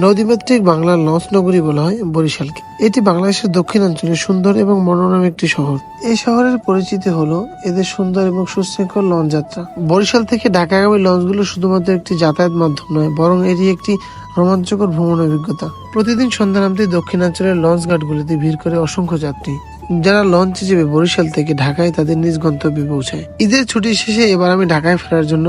নদীমাতৃক বাংলার লঞ্চ নগরী বলা হয় বরিশালকে। এটি বাংলাদেশের দক্ষিণাঞ্চলের সুন্দর এবং মনোরম একটি শহর। এই শহরের পরিচিতি হলো এদের সুন্দর এবং সুশৃঙ্খল লঞ্চ যাত্রা। বরিশাল থেকে ঢাকাগামী লঞ্চগুলো শুধুমাত্র একটি যাতায়াত মাধ্যম নয়, বরং এটি একটি রোমাঞ্চকর ভ্রমণ অভিজ্ঞতা। প্রতিদিন সন্ধ্যা নামতেই দক্ষিণাঞ্চলের লঞ্চ ঘাটগুলিতে ভিড় করে অসংখ্য যাত্রী, যারা লঞ্চে চেপে বরিশাল থেকে ঢাকায় তাদের নিজ গন্তব্যে পৌঁছায়। ঈদের ছুটি শেষে এবার আমি ঢাকায় ফেরার জন্য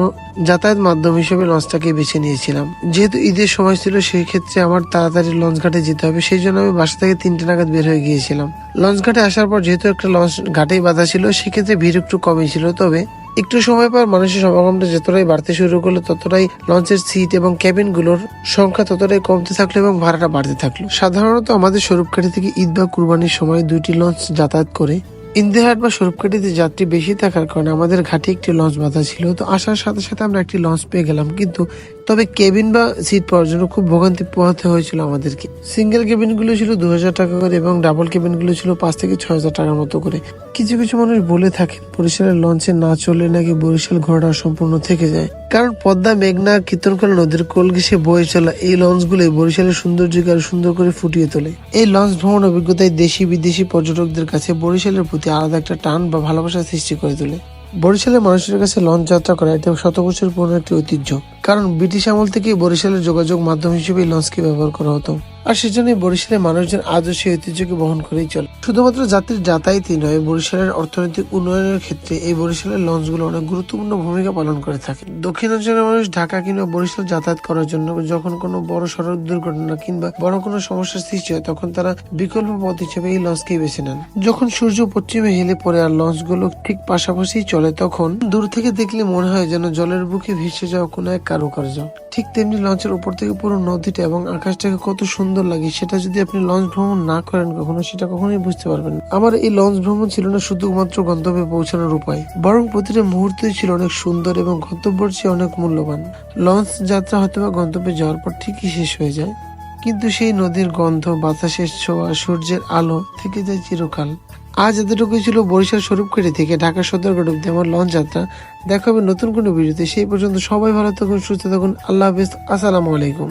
যাতায়াত মাধ্যম হিসেবে লঞ্চটাকে বেছে নিয়েছিলাম। যেহেতু ঈদের সময় ছিল, সেই ক্ষেত্রে আমার তাড়াতাড়ি লঞ্চ ঘাটে যেতে হবে, সেই জন্য আমি বাসা থেকে 3টে নাগাদ বের হয়ে গিয়েছিলাম। লঞ্চ ঘাটে আসার পর যেহেতু একটা লঞ্চ ঘাটেই বাঁধা ছিল, সেক্ষেত্রে ভিড় একটু কমই ছিল। তবে একটু সময় পর মানুষের সমাগমটা যতটাই বাড়তে শুরু করলো, ততটাই লঞ্চের সিট এবং ক্যাবিন গুলোর সংখ্যা ততটাই কমতে থাকলো এবং ভাড়াটা বাড়তে থাকলো। সাধারণত আমাদের স্বরূপকাঠি থেকে ঈদ বা কুরবানির সময় 2টি লঞ্চ যাতায়াত করে। ইন্দিহাট বা স্বরূপকাঠিতে যাত্রী বেশি থাকার কারণে আমাদের ঘাটে একটি লঞ্চ বাঁধা ছিল। তো আসার সাথে সাথে আমরা একটি লঞ্চ পেয়ে গেলাম, কিন্তু তবে কেবিন বা সিট পাওয়ার জন্য খুব ভোগান্তি পোহাতে হয়েছিল আমাদেরকে। সিঙ্গেল কেবিন গুলো ছিল 2000 টাকা করে এবং ডাবল কেবিন গুলো ছিল 5 থেকে 6000 টাকার মতো করে। কিছু কিছু মানুষ বলে থাকেন বরিশালের লঞ্চে না চললে নাকি বরিশাল ঘোরাটা সম্পূর্ণ থেকে যায়, কারণ পদ্মা, মেঘনা, কীর্তনখোলা নদীর কোল ঘেঁষে বয়ে চলা এই লঞ্চগুলো বরিশালের সৌন্দর্যকে আরো সুন্দর করে ফুটিয়ে তোলে। এই লঞ্চ ভ্রমণ অভিজ্ঞতায় দেশি বিদেশি পর্যটকদের কাছে বরিশালের প্রতি আলাদা একটা টান বা ভালোবাসা সৃষ্টি করে তোলে। বরিশালের মানুষের কাছে লঞ্চ যাত্রা করা এটা 100 বছর পুরনো একটি ঐতিহ্য, কারণ ব্রিটিশ আমল থেকে বরিশালের যোগাযোগ মাধ্যম হিসেবে এই লঞ্চকে ব্যবহার করা হতো। আর সেজন্যই বরিশালের মানুষজন আজও সেই ঐতিহ্যকে বহন করেই চলে। শুধুমাত্র যাত্রীর যাতায়াতই নয়, বরিশালের অর্থনৈতিক উন্নয়নের ক্ষেত্রে এই বরিশালের লঞ্চগুলো অনেক গুরুত্বপূর্ণ ভূমিকা পালন করে থাকে। দক্ষিণাঞ্চলের মানুষ ঢাকা কিংবা বরিশাল যাতায়াত করার জন্য যখন কোনো বড় সড়ক দুর্ঘটনা কিংবা বড় কোনো সমস্যার সৃষ্টি হয়, তখন তারা বিকল্প পথ হিসেবে এই লঞ্চকেই বেছে নেন। যখন সূর্য পশ্চিমে হেলে পড়ে আর লঞ্চগুলো ঠিক পাশাপাশি চলে, তখন দূর থেকে দেখলে মনে হয় যেন জলের বুকে ভেসে যাওয়া কোনো এক কারুকার্য। ঠিক তেমনি লঞ্চের উপর থেকে পুরো নদীটা এবং আকাশটাকে কত সুন্দর লাগে, সেটা যদি আপনি লঞ্চ ভ্রমণ না করেন কখনো, সেটা কখনোই বুঝতে পারবেন না। আমার এই লঞ্চ ভ্রমণ ছিল না শুধুমাত্র গন্তব্যে পৌঁছানোর উপায়, বরং প্রতিটা মুহূর্তই ছিল অনেক সুন্দর এবং গন্তব্যের চেয়ে অনেক মূল্যবান। লঞ্চ যাত্রা হয়তো বা গন্তব্যে যাওয়ার পর ঠিকই শেষ হয়ে যায়, কিন্তু সেই নদীর গন্ধ, বাতাসের ছোঁয়া, সূর্যের আলো থেকে যায় চিরকাল। আজ এতটুকুই ছিল বরিশাল স্বরূপকাঠি থেকে ঢাকা সদরঘাট অব্দি আমার লঞ্চ যাত্রা। দেখা হবে নতুন কোনো ভিডিওতে। সেই পর্যন্ত সবাই ভালো থাকুন, সুস্থ থাকুন। আল্লাহ হাফেজ। আসসালামু আলাইকুম।